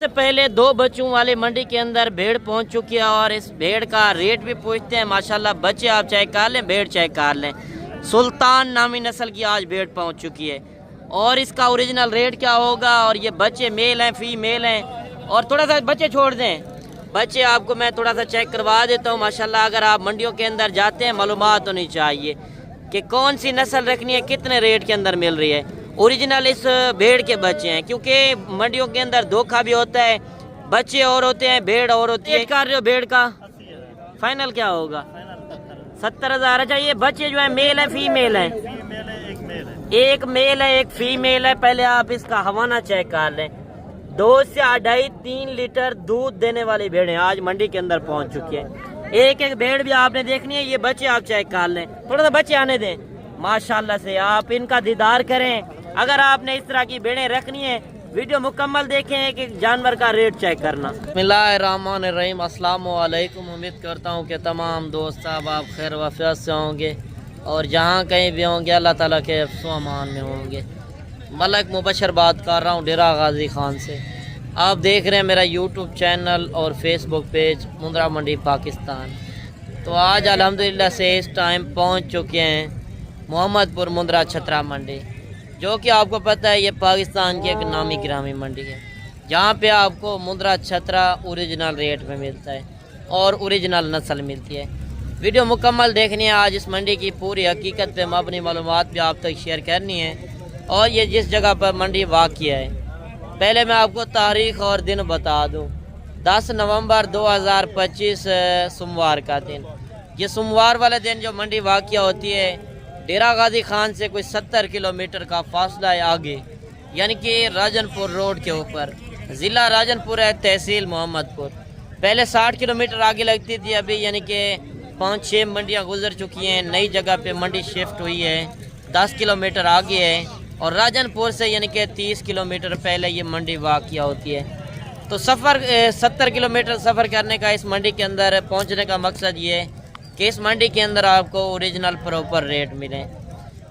से पहले 2 बच्चों वाली मंडी के अंदर भेड़ पहुंच चुकी है और इस भेड़ का रेट भी पूछते हैं। माशाल्लाह बच्चे आप चेक कर लें, भेड़ चेक कर लें। सुल्तान नामी नस्ल की आज भेड़ पहुंच चुकी है और इसका ओरिजिनल रेट क्या होगा। और ये बच्चे मेल हैं फीमेल हैं। और थोड़ा सा बच्चे छोड़ दें, बच्चे आपको मैं थोड़ा सा चेक करवा देता हूँ। माशाल्लाह अगर आप मंडियों के अंदर जाते हैं मालूमात होनी चाहिए कि कौन सी नस्ल रखनी है, कितने रेट के अंदर मिल रही है। ओरिजिनल इस भेड़ के बच्चे हैं, क्योंकि मंडियों के अंदर धोखा भी होता है, बच्चे और होते हैं भेड़ और होती है। कर रहे हो भेड़ का फाइनल क्या होगा? 70,000। अच्छा ये बच्चे जो है मेल है फीमेल है? एक मेल है एक फीमेल है। पहले आप इसका हवाना चेक कर लें। 2 से 2.5-3 लीटर दूध देने वाली भेड़ें आज मंडी के अंदर पहुंच चुकी है। एक एक भेड़ भी आपने देखनी है। ये बच्चे आप चेक कर लें, थोड़ा सा बच्चे आने दें। माशाल्लाह से आप इनका दीदार करें। अगर आपने इस तरह की भेड़ें रखनी है, वीडियो मुकम्मल देखें, एक जानवर का रेट चेक करना। बिस्मिल्लाहिर्रहमानिर्रहीम, अस्सलाम वालेकुम। उम्मीद करता हूँ कि तमाम दोस्त आप खैर वफ़ियत से होंगे और जहाँ कहीं भी होंगे अल्लाह ताला के अमान में होंगे। मलक मुबशर बात कर रहा हूँ डेरा गाजी खान से। आप देख रहे हैं मेरा यूट्यूब चैनल और फेसबुक पेज मुंद्रा मंडी पाकिस्तान। तो आज अल्हम्दुलिल्लाह से इस टाइम पहुँच चुके हैं मोहम्मदपुर मुंद्रा छतरा मंडी, जो कि आपको पता है ये पाकिस्तान की एक नामी गिरामी मंडी है, जहाँ पे आपको मुंद्रा छतरा ओरिजिनल रेट में मिलता है और ओरिजिनल नस्ल मिलती है। वीडियो मुकम्मल देखनी है। आज इस मंडी की पूरी हकीकत पे मबनी मालूमात भी आप तक शेयर करनी है और ये जिस जगह पर मंडी वाक़िया है। पहले मैं आपको तारीख़ और दिन बता दूँ। 10 नवंबर 2025 सोमवार का दिन। ये सोमवार वाले दिन जो मंडी वाक़िया होती है डेरा गाजी खान से कोई 70 किलोमीटर का फासला है आगे, यानी कि राजनपुर रोड के ऊपर। ज़िला राजनपुर है, तहसील मोहम्मदपुर। पहले 60 किलोमीटर आगे लगती थी, अभी यानी कि 5-6 मंडियाँ गुजर चुकी हैं। नई जगह पे मंडी शिफ्ट हुई है, 10 किलोमीटर आगे है। और राजनपुर से यानी कि 30 किलोमीटर पहले ये मंडी वाक़िया होती है। तो सफ़र 70 किलोमीटर सफ़र करने का इस मंडी के अंदर पहुँचने का मकसद ये है कि इस मंडी के अंदर आपको ओरिजिनल प्रॉपर रेट मिले।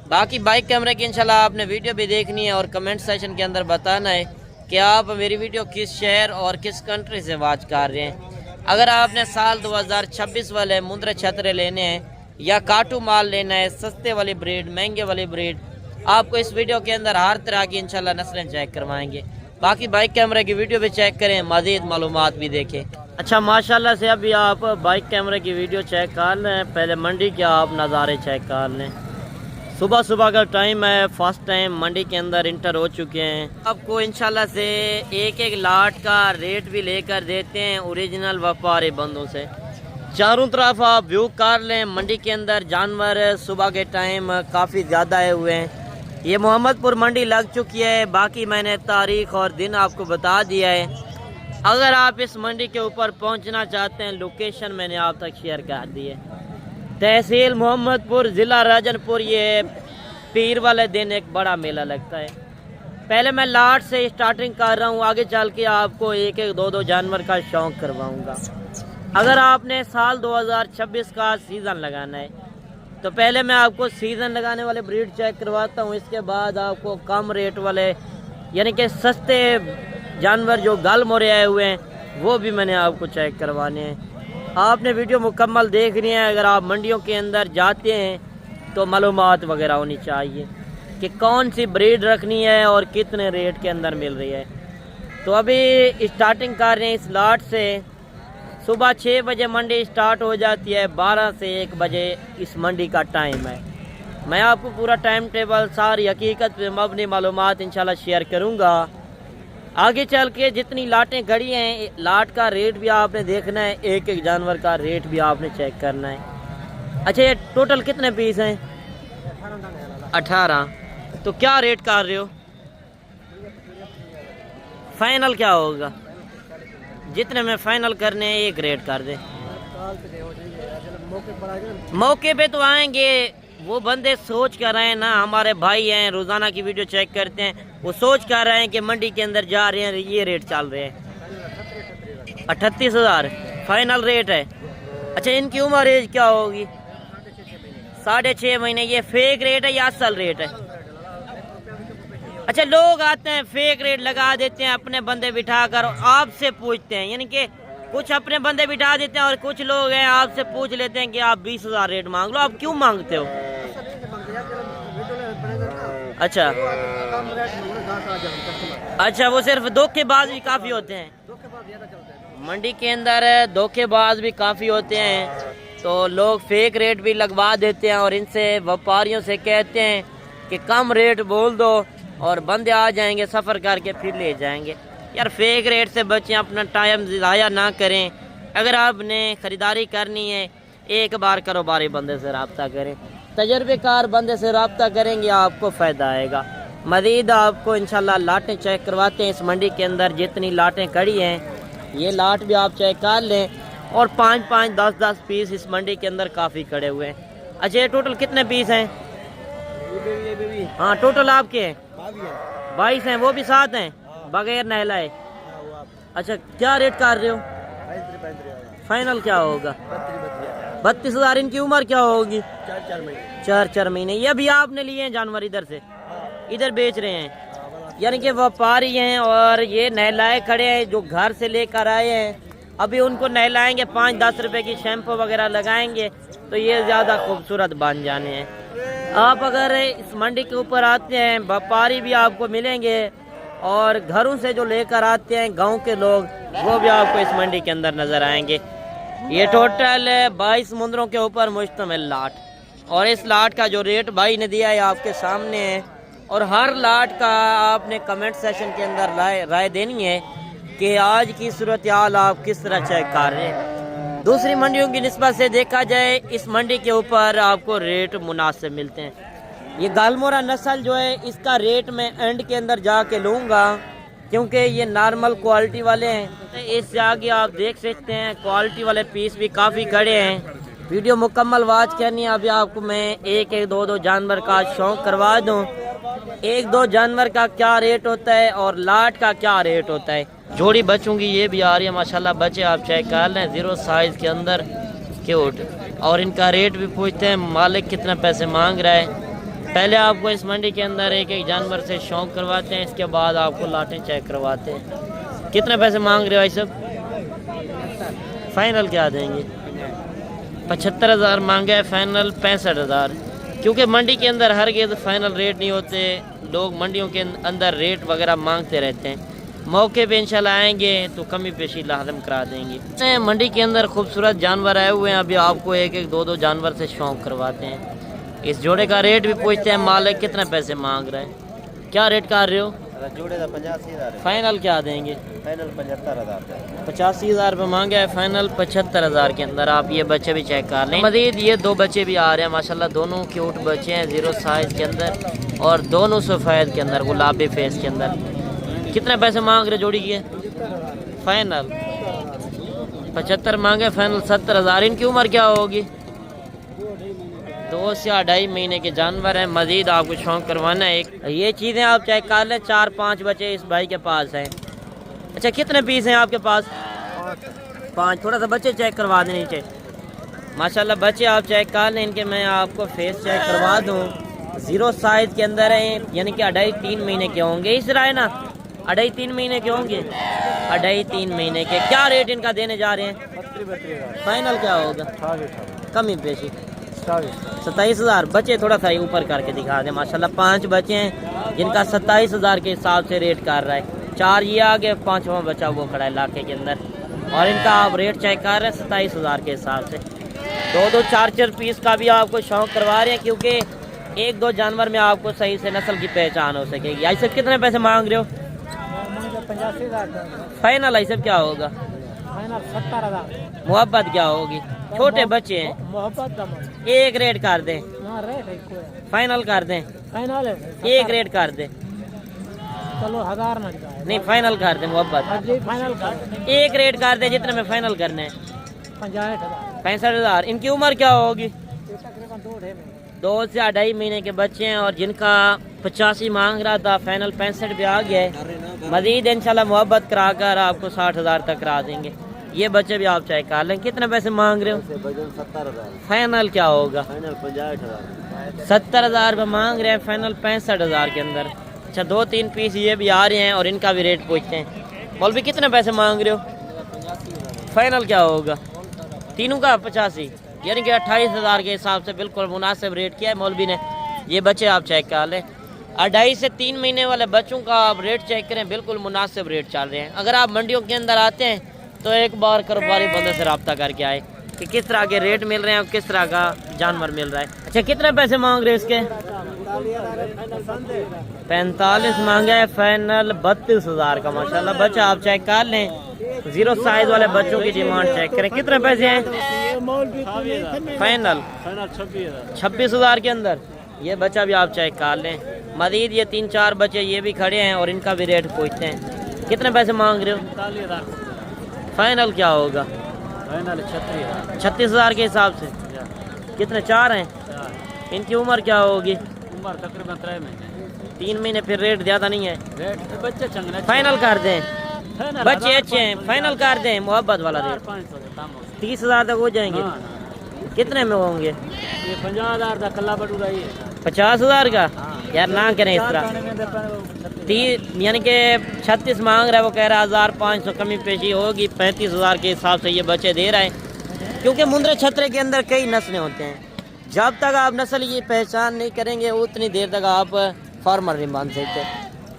बाकी बाइक कैमरे की इंशाल्लाह आपने वीडियो भी देखनी है और कमेंट सेक्शन के अंदर बताना है कि आप मेरी वीडियो किस शहर और किस कंट्री से वॉच कर रहे हैं। अगर आपने साल 2026 वाले मुंद्रा छतरे लेने हैं या काटू माल लेना है, सस्ते वाली ब्रीड महंगे वाली ब्रीड, आपको इस वीडियो के अंदर हर तरह की इंशाल्लाह नस्लें चेक करवाएंगे। बाकी बाइक कैमरे की वीडियो भी चेक करें, मज़ीद मालूमात भी देखें। अच्छा माशाल्लाह से अभी आप बाइक कैमरे की वीडियो चेक कर लें, पहले मंडी के आप नज़ारे चेक कर लें। सुबह सुबह का टाइम है, फर्स्ट टाइम मंडी के अंदर इंटर हो चुके हैं। आपको इंशाल्लाह से एक एक लाट का रेट भी लेकर देते हैं ओरिजिनल व्यापारी बंदों से। चारों तरफ आप व्यू कर लें। मंडी के अंदर जानवर सुबह के टाइम काफ़ी ज़्यादा आए हुए हैं। ये मोहम्मदपुर मंडी लग चुकी है। बाकी मैंने तारीख़ और दिन आपको बता दिया है। अगर आप इस मंडी के ऊपर पहुंचना चाहते हैं, लोकेशन मैंने आप तक शेयर कर दी है। तहसील मोहम्मदपुर, ज़िला राजनपुर। ये पीर वाले दिन एक बड़ा मेला लगता है। पहले मैं लाट से स्टार्टिंग कर रहा हूँ, आगे चल के आपको एक एक 2-2 जानवर का शौक़ करवाऊँगा। अगर आपने साल 2026 का सीज़न लगाना है तो पहले मैं आपको सीज़न लगाने वाले ब्रीड चेक करवाता हूँ। इसके बाद आपको कम रेट वाले यानी कि सस्ते जानवर जो गल मोरे आए हुए हैं वो भी मैंने आपको चेक करवाने हैं। आपने वीडियो मुकम्मल देखनी है। अगर आप मंडियों के अंदर जाते हैं तो मालूमात वगैरह होनी चाहिए कि कौन सी ब्रीड रखनी है और कितने रेट के अंदर मिल रही है। तो अभी स्टार्टिंग कर रहे हैं इस लाट से। सुबह 6 बजे मंडी स्टार्ट हो जाती है, 12 से 1 बजे इस मंडी का टाइम है। मैं आपको पूरा टाइम टेबल सारी हकीकत पे मबनी मालूमात इंशाल्लाह शेयर करूँगा। आगे चल के जितनी लाटें खड़ी हैं, लाट का रेट भी आपने देखना है, एक एक जानवर का रेट भी आपने चेक करना है। अच्छा ये टोटल कितने पीस हैं? 18। तो क्या रेट कर रहे हो? फाइनल क्या होगा? जितने में फाइनल करने हैं एक रेट कर दे। मौके पे तो आएंगे, वो बंदे सोच कर रहे हैं ना, हमारे भाई हैं रोज़ाना की वीडियो चेक करते हैं, वो सोच कर रहे हैं कि मंडी के अंदर जा रहे हैं, ये रेट चल रहे हैं। 38,000 फाइनल रेट है। अच्छा इनकी उम्र एज क्या होगी? 6.5 महीने। ये फेक रेट है या असल रेट है? अच्छा, लोग आते हैं फेक रेट लगा देते हैं, अपने बंदे बिठा कर आपसे पूछते हैं, यानी कि कुछ अपने बंदे बिठा देते हैं और कुछ लोग हैं आपसे पूछ लेते हैं कि आप 20,000 रेट मांग लो। आप क्यों मांगते हो? अच्छा अच्छा, वो सिर्फ धोखेबाज भी काफी होते हैं मंडी के अंदर, धोखेबाज भी काफी होते हैं, तो लोग फेक रेट भी लगवा देते हैं और इनसे व्यापारियों से कहते हैं कि कम रेट बोल दो और बंदे आ जाएंगे सफ़र करके फिर ले जाएंगे। यार फेक रेट से बचें, अपना टाइम ज़ाया ना करें। अगर आपने ख़रीदारी करनी है एक बार कारोबारी बंदे से रब्ता करें, तजर्बेकार बंदे से रब्ता करेंगे, आपको फ़ायदा आएगा। मज़ीद आपको इंशाल्लाह लाटें चेक करवाते हैं इस मंडी के अंदर, जितनी लाटें खड़ी हैं ये लाट भी आप चेक कर लें, और 5-5, 10-10 पीस इस मंडी के अंदर काफ़ी खड़े हुए हैं। अच्छा, ये टोटल कितने पीस हैं? हाँ, टोटल आपके हैं 22 हैं, वो भी 7 हैं बगैर नहलाए। अच्छा, क्या रेट कर रहे हो? फाइनल क्या होगा? 32,000। इनकी उम्र क्या होगी? 4-4 महीने। ये भी आपने लिए हैं जानवर इधर से, इधर बेच रहे हैं, यानी कि व्यापारी हैं और ये नहलाए खड़े हैं जो घर से लेकर आए हैं। अभी उनको नहलाएंगे, 5-10 रुपए की शैम्पू वगैरह लगाएंगे तो ये ज़्यादा खूबसूरत बन जाने हैं। आप अगर इस मंडी के ऊपर आते हैं, व्यापारी भी आपको मिलेंगे और घरों से जो लेकर आते हैं गांव के लोग, वो भी आपको इस मंडी के अंदर नज़र आएंगे। ये टोटल 22 मुंदरों के ऊपर मुश्तमिल लाट, और इस लाट का जो रेट भाई ने दिया है आपके सामने है, और हर लाट का आपने कमेंट सेशन के अंदर राय देनी है कि आज की सूरत हाल आप किस तरह चेक कर रहे हैं। दूसरी मंडियों की निस्बत से देखा जाए इस मंडी के ऊपर आपको रेट मुनासिब मिलते हैं। ये गालमोरा नस्ल जो है इसका रेट मैं एंड के अंदर जाके लूँगा, क्योंकि ये नॉर्मल क्वालिटी वाले हैं। इस आगे आप देख सकते हैं क्वालिटी वाले पीस भी काफ़ी खड़े हैं। वीडियो मुकम्मल वॉच करनी है। अभी आपको मैं एक एक दो जानवर का शौक करवा दूँ, 1-2 जानवर का क्या रेट होता है और लाट का क्या रेट होता है। जोड़ी बचूंगी ये भी आ रही है माशाल्लाह, बच्चे आप चेक कर लें, 0 साइज़ के अंदर क्यूट, और इनका रेट भी पूछते हैं मालिक कितना पैसे मांग रहा है। पहले आपको इस मंडी के अंदर एक एक जानवर से शौक करवाते हैं, इसके बाद आपको लाटें चेक करवाते हैं। कितने पैसे मांग रहे हो भाई सब? फाइनल क्या देंगे? 75,000 मांगा है, फाइनल 65,000। क्योंकि मंडी के अंदर हर गेज फाइनल रेट नहीं होते, लोग मंडियों के अंदर रेट वगैरह मांगते रहते हैं। मौके पे इंशाल्लाह आएंगे तो कमी पेशी लाजम करा देंगे। मंडी के अंदर खूबसूरत जानवर आए हुए हैं, अभी आपको एक एक दो जानवर से शौक करवाते हैं। इस जोड़े का रेट भी पूछते हैं मालिक कितने पैसे मांग रहे हैं। क्या रेट कर रहे हो? जोड़े का 85,000। फाइनल क्या देंगे? फाइनल 75,000। 85,000 रुपये मांगे है, फाइनल 75,000 के अंदर। आप ये बच्चे भी चेक कर लें। मजीद ये 2 बच्चे भी आ रहे हैं माशाल्लाह, दोनों क्यूट बच्चे हैं, 0 साइज़ के अंदर और दोनों सफ़ेद के अंदर, गुलाबी फेस के अंदर। कितने पैसे मांग रहे जोड़ी के? फाइनल 75 मांगे, फाइनल 70,000। इनकी उम्र क्या होगी? 2 से 2.5 महीने के जानवर हैं। मजीद आपको शौक करवाना है एक, ये चीज़ें आप चेक कर लें। 4-5 बच्चे इस भाई के पास हैं। अच्छा, कितने पीस हैं आपके पास? 5। थोड़ा सा बच्चे चेक करवा देने नीचे माशाल्लाह, बच्चे आप चेक कर लें इनके। मैं आपको फेस चेक करवा दूँ, 0 साइज़ के अंदर हैं, यानी कि 2.5-3 महीने के होंगे। इस तरह है ना, 2.5-3 महीने के होंगे, 2.5-3 महीने के। क्या रेट इनका देने जा रहे हैं? फाइनल क्या होगा? कमी पेशी 27,000। बच्चे थोड़ा सा ऊपर करके दिखा दें माशाल्लाह। 5 बच्चे हैं जिनका 27,000 के हिसाब से रेट कर रहा है। 4 ये आगे, 5वां बच्चा वो खड़ा है इलाके के अंदर, और इनका आप रेट चेक कर रहे हैं 27,000 के हिसाब से। 2-2, 4-4 पीस का भी आपको शौक करवा रहे हैं, क्योंकि 1-2 जानवर में आपको सही से नस्ल की पहचान हो सकेगी। ऐसे कितने पैसे मांग रहे हो? 85,000। फाइनल ऐसे क्या होगा? फाइनल 70,000। मोहब्बत क्या होगी? छोटे बच्चे हैं, मोहब्बत एक रेट कर दें। फाइनल कर दें, फाइनल एक रेट कर दें। चलो 1000 नहीं, फाइनल कर दें मोहब्बत, फाइनल कर एक रेट कर दें जितने में फाइनल करने हैं। 65,000। इनकी उम्र क्या होगी? तकरीबन 2 से 2.5 महीने के बच्चे हैं, और जिनका 85 मांग रहा था फाइनल 65 पे आ गया है। मजीद इंशाल्लाह मोहब्बत करा कर आपको 60,000 तक करा देंगे। ये बच्चे भी आप चेक कर लें। कितने पैसे मांग रहे हो? 70,000। फाइनल क्या होगा? फाइनल 65,000। 70,000 रुपये मांग रहे हैं, फाइनल 65,000 के अंदर। अच्छा 2-3 पीस ये भी आ रहे हैं और इनका भी रेट पूछते हैं। मौलवी कितने पैसे मांग रहे हो? फाइनल क्या होगा? तीनों का 85, यानी कि 28,000 के हिसाब से बिल्कुल मुनासिब रेट किया है मौलवी ने। ये बच्चे आप चेक कर लें, 2.5 से 3 महीने वाले बच्चों का आप रेट चेक करें, बिल्कुल मुनासिब रेट चल रहे हैं। अगर आप मंडियों के अंदर आते हैं तो एक बार कारोबारी बंदे से रब्ता करके आए कि किस तरह के रेट मिल रहे हैं और किस तरह का जानवर मिल रहा है। अच्छा कितने पैसे मांग रहे हैं इसके? 45 मांगे है, फाइनल 32,000 का। माशाल्लाह बच्चा आप चेक कर लें, 0 साइज वाले बच्चों की डिमांड चेक करें। कितने पैसे हैं फाइनल? 26,000 के अंदर ये बच्चा भी आप चेक कर लें। मजीद ये 3-4 बच्चे ये भी खड़े हैं और इनका भी रेट पूछते हैं। कितने पैसे मांग रहे हो? फाइनल क्या होगा? 36,000 के हिसाब से। कितने? 4 हैं। इनकी उम्र क्या होगी? उम्र तकरीबन 3 महीने। 3 महीने, फिर रेट ज़्यादा नहीं है। रेट बच्चे चंगे फाइनल कर दें, बच्चे अच्छे हैं, फाइनल कर दें मोहब्बत वाला रेट। 30,000 तक हो जाएंगे। कितने में होंगे? ये 50,000 का कल्ला बटू रही है। 50,000 का? यार ना करें इस तरह। 30 यानी कि 36 मांग रहा है, वो कह रहा है 1,500 कमी पेशी होगी। 35,000 के हिसाब से ये बच्चे दे रहा है, क्योंकि मुंद्रे छतरे के अंदर कई नस्लें होते हैं। जब तक आप नस्ल ये पहचान नहीं करेंगे उतनी देर तक आप फार्मर नहीं मान सकते।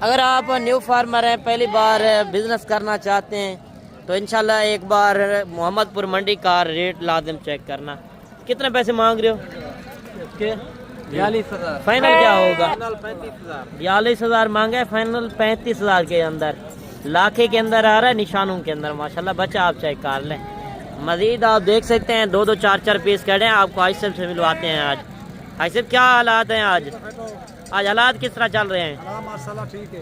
अगर आप न्यू फार्मर हैं, पहली बार बिजनेस करना चाहते हैं तो इंशाल्लाह एक बार मोहम्मदपुर मंडी का रेट लाजिम चेक करना। कितने पैसे मांग रहे हो? 42,000। फाइनल क्या होगा? 35,000। 42,000 मांगा है, फाइनल 35,000 के अंदर। लाखे के अंदर आ रहा है, निशानों के अंदर। माशाल्लाह बच्चा आप चेक कर लें। मजीद आप देख सकते हैं 2-2, 4-4 पीस खड़े हैं। आपको आइसब से मिलवाते हैं आज। आइसब क्या हालात हैं आज? आज हालात किस तरह चल रहे हैं? माशाल्लाह ठीक है,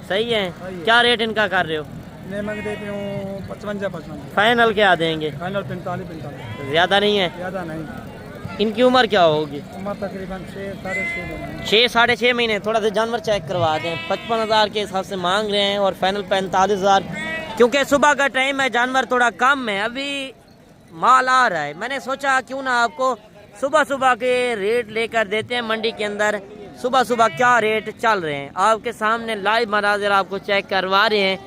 सही है। क्या रेट इनका कर रहे हो? मैं मांग देती हूँ 55। फाइनल क्या देंगे? फाइनल 45। ज्यादा नहीं है। ज़्यादा नहीं। इनकी उम्र क्या होगी? उम्र तकरीबन 6-6.5 6-6.5 महीने। थोड़ा सा जानवर चेक करवा दें। 55,000 के हिसाब से मांग रहे हैं और फाइनल 45,000, क्योंकि सुबह का टाइम है, जानवर थोड़ा कम है, अभी माल आ रहा है। मैंने सोचा क्यों ना आपको सुबह सुबह के रेट लेकर देते हैं मंडी के अंदर। सुबह सुबह क्या रेट चल रहे हैं आपके सामने लाइव मनाजिर आपको चेक करवा रहे हैं।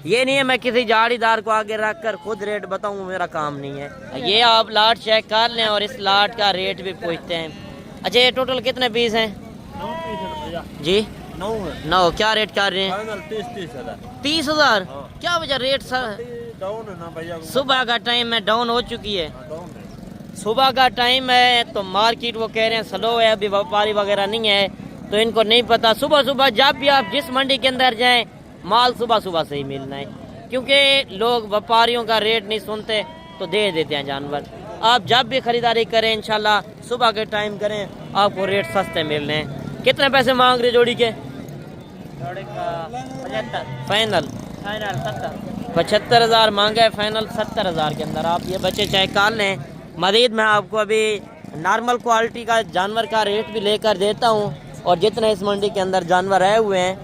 ये नहीं है मैं किसी जाड़ीदार को आगे रख कर खुद रेट बताऊं, मेरा काम नहीं है। ये आप लाट चेक कर लें और इस लाट का रेट भी पूछते हैं। अच्छा ये टोटल कितने पीस हैं? 9 पीस जी 9। क्या रेट कर रहे हैं? 30,000। क्या वजह रेट डाउन है ना भैया? सुबह का टाइम है, डाउन हो चुकी है। सुबह का टाइम है तो मार्केट वो कह रहे हैं स्लो है, अभी व्यापारी वगैरह नहीं है, तो इनको नहीं पता। सुबह सुबह जब भी आप जिस मंडी के अंदर जाएं माल सुबह सुबह से ही मिलना है, क्योंकि लोग व्यापारियों का रेट नहीं सुनते तो दे देते हैं जानवर। आप जब भी खरीदारी करें इंशाल्लाह सुबह के टाइम करें, आपको रेट सस्ते मिलने हैं। कितने पैसे मांग रहे जोड़ी के? जोड़ी का 75। फाइनल 75,000 मांगा है, फाइनल 70,000 के अंदर आप ये बच्चे चेक कर लें। मजीद मैं आपको अभी नॉर्मल क्वालिटी का जानवर का रेट भी लेकर देता हूँ, और जितने इस मंडी के अंदर जानवर आए हुए हैं।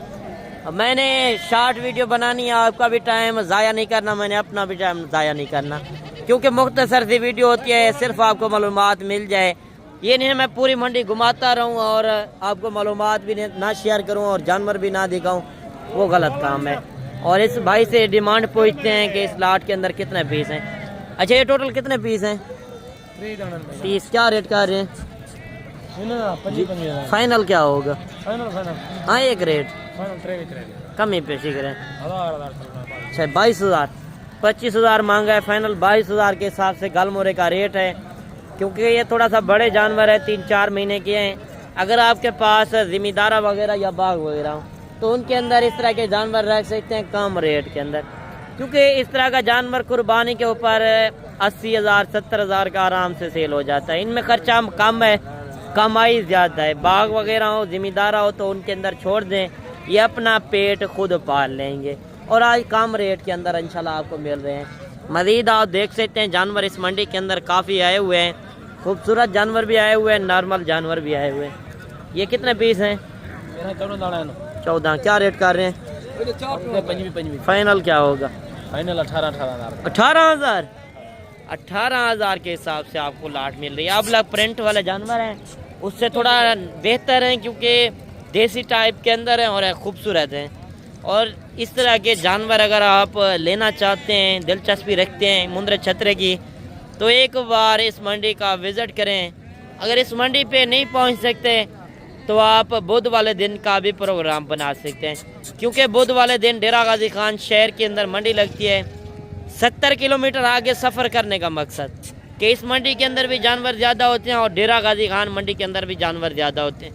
मैंने शॉर्ट वीडियो बनानी है, आपका भी टाइम ज़ाया नहीं करना, मैंने अपना भी टाइम ज़ाया नहीं करना, क्योंकि मुख्तसर सी वीडियो होती है, सिर्फ आपको मालूमात मिल जाए। ये नहीं है मैं पूरी मंडी घुमाता रहूँ और आपको मालूमात भी ना शेयर करूँ और जानवर भी ना दिखाऊँ, वो गलत काम है। और इस भाई से डिमांड पूछते हैं कि इस लाट के अंदर कितने पीस हैं। अच्छा ये टोटल कितने पीस हैं? 30। क्या रेट कर रहे हैं? फाइनल क्या होगा? हाँ एक रेट कम ही पेशी करें। अच्छा 22,000, 25,000 मांगा है, फाइनल 22,000 के हिसाब से गलमोरे का रेट है, क्योंकि ये थोड़ा सा बड़े जानवर है, 3-4 महीने के हैं। अगर आपके पास जिम्मेदारा वगैरह या बाग वगैरह हो तो उनके अंदर इस तरह के जानवर रख सकते हैं कम रेट के अंदर, क्योंकि इस तरह का जानवर कुर्बानी के ऊपर 80,000 70,000 का आराम से सेल हो जाता है। इनमें खर्चा कम है, कमाई ज़्यादा है। बाग वगैरह हो, जिम्मेदारा हो तो उनके अंदर छोड़ दें, ये अपना पेट खुद पाल लेंगे और आज कम रेट के अंदर इंशाल्लाह आपको मिल रहे हैं। मज़ीद आप देख सकते हैं जानवर इस मंडी के अंदर काफ़ी आए हुए हैं, खूबसूरत जानवर भी आए हुए हैं, नॉर्मल जानवर भी आए हुए हैं। ये कितने पीस हैं? 14। क्या रेट कर रहे हैं? फाइनल क्या होगा? फाइनल 18,000। 18,000। 18,000 के हिसाब से आपको लाट मिल रही है। अब लग प्रिंट वाले जानवर हैं उससे थोड़ा बेहतर हैं, क्योंकि देसी टाइप के अंदर हैं और खूबसूरत हैं। और इस तरह के जानवर अगर आप लेना चाहते हैं, दिलचस्पी रखते हैं मुंद्रे छतरे की, तो एक बार इस मंडी का विज़िट करें। अगर इस मंडी पे नहीं पहुंच सकते तो आप बुध वाले दिन का भी प्रोग्राम बना सकते हैं, क्योंकि बुध वाले दिन डेरा गाजी खान शहर के अंदर मंडी लगती है। 70 किलोमीटर आगे सफ़र करने का मकसद कि इस मंडी के अंदर भी जानवर ज़्यादा होते हैं और डेरा गाजी खान मंडी के अंदर भी जानवर ज़्यादा होते हैं,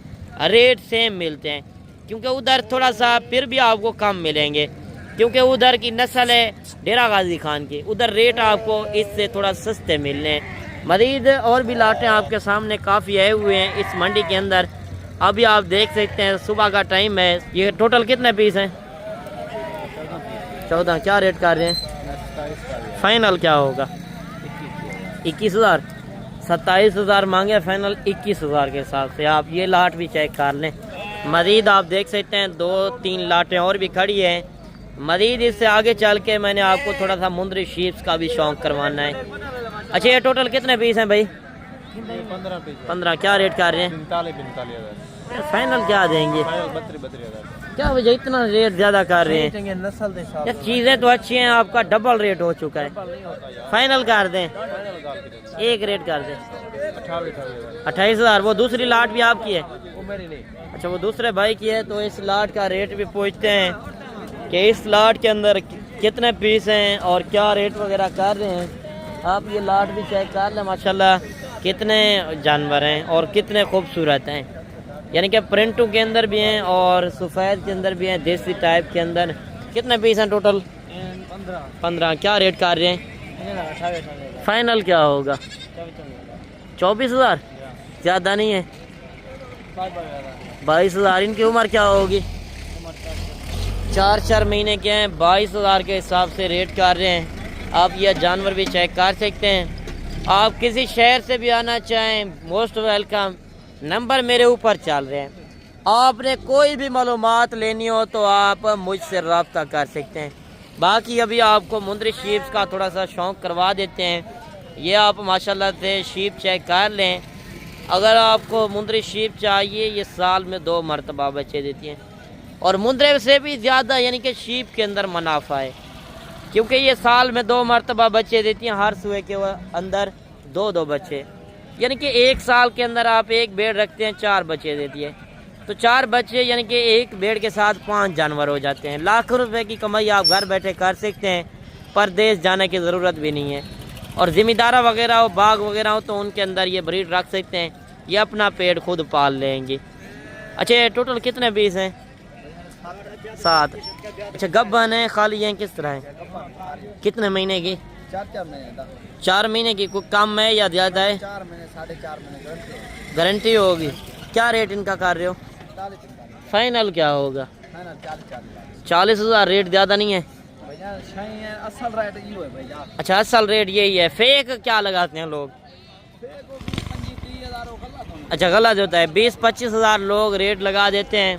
रेट सेम मिलते हैं। क्योंकि उधर थोड़ा सा फिर भी आपको कम मिलेंगे, क्योंकि उधर की नस्ल है डेरा गाजी खान की, उधर रेट आपको इससे थोड़ा सस्ते मिलने हैं। मज़ीद और भी लाटें आपके सामने काफ़ी आए हुए हैं इस मंडी के अंदर। अभी आप देख सकते हैं सुबह का टाइम है। ये टोटल कितने पीस हैं? 14। क्या रेट कर रहे हैं? फाइनल क्या होगा? 21,000। 27,000 मांगे, फाइनल 21,000 के हिसाब से। आप ये लाट भी चेक कर लें। मज़ीद आप देख सकते हैं 2-3 लाटें और भी खड़ी हैं। मज़ीद इससे आगे चल के मैंने आपको थोड़ा सा मुंद्री शीप्स का भी शौक़ करवाना है। अच्छा, ये टोटल कितने पीस हैं भाई? 15 पीस। 15। क्या रेट कर रहे हैं? 45,000। फाइनल क्या देंगे? 32,000। क्या वजह इतना रेट ज़्यादा कर रहे हैं? यार चीज़ें तो अच्छी हैं, आपका डबल रेट हो चुका है। फाइनल कर दें, एक रेट कर दें 28,000। वो दूसरी लाट भी आपकी है? वो मेरी नहीं। अच्छा, वो दूसरे भाई की है। तो इस लाट का रेट भी पूछते हैं कि इस लाट के अंदर कितने पीस हैं और क्या रेट वगैरह कर रहे हैं। आप ये लाट भी चेक कर लें। माशाल्लाह कितने जानवर हैं और कितने खूबसूरत हैं, यानी कि प्रिंटों के अंदर भी हैं और सफ़ेद के अंदर भी हैं, देसी टाइप के अंदर। कितने पीस हैं टोटल? 15। क्या रेट कर रहे हैं? फाइनल क्या होगा? 24,000। ज़्यादा नहीं है? 22,000। इनकी उम्र क्या होगी? 4 महीने के हैं। 22,000 के हिसाब से रेट कर रहे हैं। आप यह जानवर भी चेक कर सकते हैं। आप किसी शहर से भी आना चाहें, मोस्ट वेलकम। नंबर मेरे ऊपर चल रहे हैं। आपने कोई भी मालूमात लेनी हो तो आप मुझसे रब्ता कर सकते हैं। बाकी अभी आपको मुंद्री शीप्स का थोड़ा सा शौक़ करवा देते हैं। ये आप माशाल्लाह से शीप चेक कर लें। अगर आपको मुंद्री शीप चाहिए, ये साल में 2 मरतबा बच्चे देती हैं और मुंद्रे से भी ज़्यादा, यानी कि शीप के अंदर मुनाफा है, क्योंकि ये साल में 2 मरतबा बच्चे देती हैं। हर सुबह के अंदर 2-2 बच्चे, यानी कि 1 साल के अंदर आप एक भेड़ रखते हैं, 4 बच्चे देती है। तो 4 बच्चे यानी कि एक भेड़ के साथ 5 जानवर हो जाते हैं। लाखों रुपए की कमाई आप घर बैठे कर सकते हैं, परदेश जाने की ज़रूरत भी नहीं है। और ज़िम्मेदारा वगैरह हो, बाग वगैरह हो, तो उनके अंदर ये ब्रीड रख सकते हैं। ये अपना पेट खुद पाल लेंगे। अच्छा, टोटल कितने पीस हैं? 7। अच्छा, गब्बन है खाली हैं? किस तरह है? कितने महीने की? 4 महीने की। कोई कम है या ज़्यादा है? 4 महीने 4.5 महीने गारंटी होगी। क्या रेट इनका कर रहे हो? 40। फाइनल क्या होगा? 40,000। रेट ज़्यादा नहीं है? असल रेट ये है भैया। अच्छा, असल रेट यही है। फेक क्या लगाते हैं लोग? अच्छा, गलत होता है। 20-25,000 लोग रेट लगा देते हैं।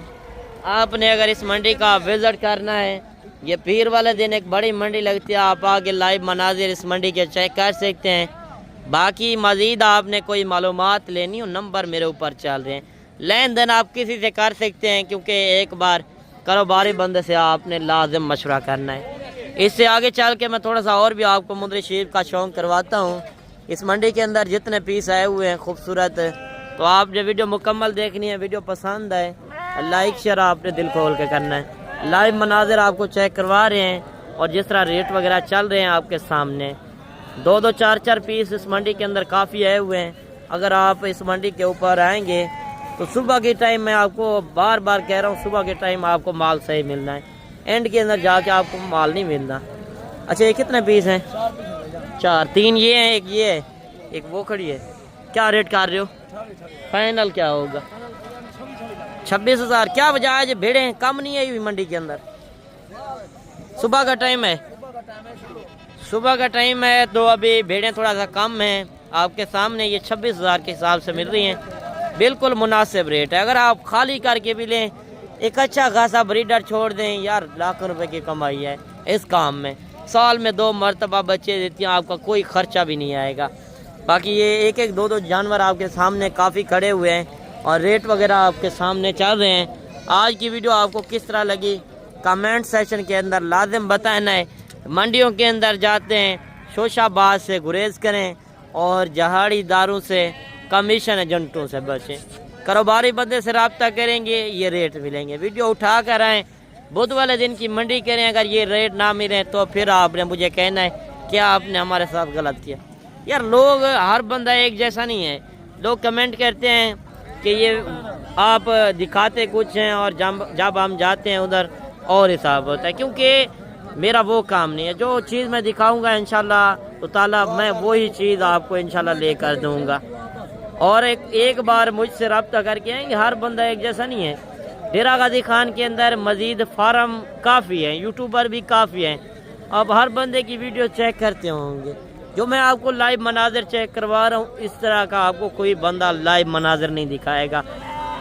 आपने अगर इस मंडी का विज़िट करना है, ये पीर वाले दिन एक बड़ी मंडी लगती है, आप आके लाइव मनाजिर इस मंडी के चेक कर सकते हैं। बाकी मज़ीद आपने कोई मालूमात लेनी हो, नंबर मेरे ऊपर चल रहे हैं। लेन देन आप किसी से कर सकते हैं, क्योंकि एक बार कारोबारी बंदे से आपने लाजिम मशवरा करना है। इससे आगे चल के मैं थोड़ा सा और भी आपको मुंद्री शीप का शौक़ करवाता हूँ। इस मंडी के अंदर जितने पीस आए हुए हैं खूबसूरत, तो आपने वीडियो मुकम्मल देखनी है। वीडियो पसंद आए लाइक शेयर आपने दिल खोल के करना है। लाइव मनाजिर आपको चेक करवा रहे हैं और जिस तरह रेट वगैरह चल रहे हैं आपके सामने। 2-2, 4-4 पीस इस मंडी के अंदर काफ़ी आए हुए हैं। अगर आप इस मंडी के ऊपर आएंगे तो सुबह के टाइम मैं आपको बार बार कह रहा हूँ, सुबह के टाइम आपको माल सही मिलना है, एंड के अंदर जाके आपको माल नहीं मिलना। अच्छा, ये कितने पीस हैं? 4। 3 ये हैं, एक ये है, एक वो खड़ी है। क्या रेट कर रहे हो? फाइनल क्या होगा? 26,000। क्या वजह है? भेड़ें कम नहीं आई हुई मंडी के अंदर? सुबह का टाइम है, सुबह का टाइम है, तो अभी भेड़ें थोड़ा सा कम हैं। आपके सामने ये 26,000 के हिसाब से मिल रही हैं। बिल्कुल मुनासिब रेट है। अगर आप खाली करके भी लें, एक अच्छा खासा ब्रीडर छोड़ दें, यार लाखों रुपए की कमाई है इस काम में। साल में 2 मरतबा बच्चे देती हैं, आपका कोई खर्चा भी नहीं आएगा। बाकी ये 1-1, 2-2 जानवर आपके सामने काफ़ी खड़े हुए हैं और रेट वगैरह आपके सामने चल रहे हैं। आज की वीडियो आपको किस तरह लगी कमेंट सेक्शन के अंदर लाजिम बताना है। मंडियों के अंदर जाते हैं शोशाबाज से गुरेज करें और जहाड़ीदारों से कमीशन एजेंटों से बचें। कारोबारी बंदे से रब्ता करेंगे ये रेट मिलेंगे। वीडियो उठा कर आएँ, बुध वाले दिन की मंडी करें। अगर ये रेट ना मिले तो फिर आपने मुझे कहना है क्या आपने हमारे साथ गलत किया। यार लोग हर बंदा एक जैसा नहीं है। लोग कमेंट करते हैं कि ये आप दिखाते कुछ हैं और जब हम जाते हैं उधर और हिसाब होता है, क्योंकि मेरा वो काम नहीं है। जो चीज़ मैं दिखाऊंगा इंशाल्लाह ताला मैं वही चीज़ आपको इंशाल्लाह लेकर दूंगा। और एक बार मुझसे रब्ता करके आएंगे। हर बंदा एक जैसा नहीं है। डेरा गाजी खान के अंदर मज़ीद फार्म काफ़ी हैं, यूट्यूबर भी काफ़ी हैं। अब हर बंदे की वीडियो चेक करते होंगे। जो मैं आपको लाइव मनाजर चेक करवा रहा हूँ इस तरह का आपको कोई बंदा लाइव मनाजर नहीं दिखाएगा।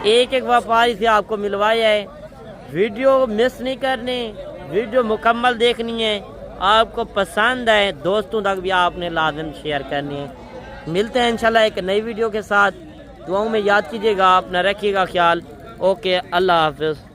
एक व्यापारी से आपको मिलवाया है। वीडियो मिस नहीं करनी, वीडियो मुकम्मल देखनी है। आपको पसंद है दोस्तों तक भी आपने लाजिम शेयर करनी है। मिलते हैं इंशाल्लाह एक नई वीडियो के साथ। दुआओं में याद कीजिएगा, अपना रखिएगा ख्याल। ओके, अल्लाह हाफिज़।